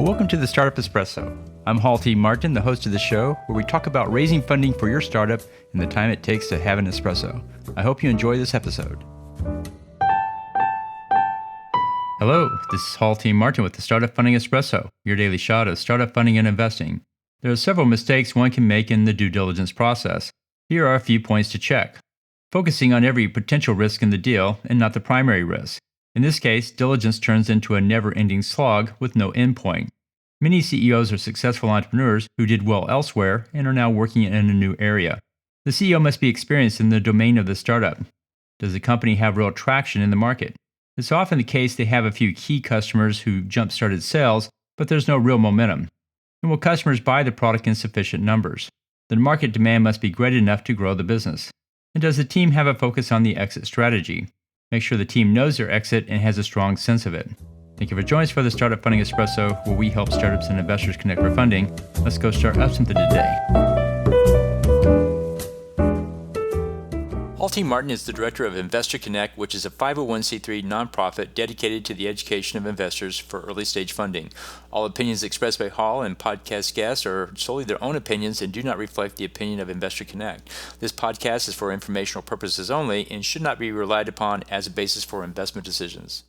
Well, welcome to the Startup Espresso. I'm Hall T. Martin, the host of the show, where we talk about raising funding for your startup and the time it takes to have an espresso. I hope you enjoy this episode. Hello, this is Hall T. Martin with the Startup Funding Espresso, your daily shot of startup funding and investing. There are several mistakes one can make in the due diligence process. Here are a few points to check. Focusing on every potential risk in the deal and not the primary risk. In this case, diligence turns into a never-ending slog with no endpoint. Many CEOs are successful entrepreneurs who did well elsewhere and are now working in a new area. The CEO must be experienced in the domain of the startup. Does the company have real traction in the market? It's often the case they have a few key customers who jump-started sales, but there's no real momentum. And will customers buy the product in sufficient numbers? The market demand must be great enough to grow the business. And does the team have a focus on the exit strategy? Make sure the team knows their exit and has a strong sense of it. Thank you for joining us for the Startup Funding Espresso, where we help startups and investors connect for funding. Let's go start up something today. Hall T. Martin is the director of Investor Connect, which is a 501c3 nonprofit dedicated to the education of investors for early-stage funding. All opinions expressed by Hall and podcast guests are solely their own opinions and do not reflect the opinion of Investor Connect. This podcast is for informational purposes only and should not be relied upon as a basis for investment decisions.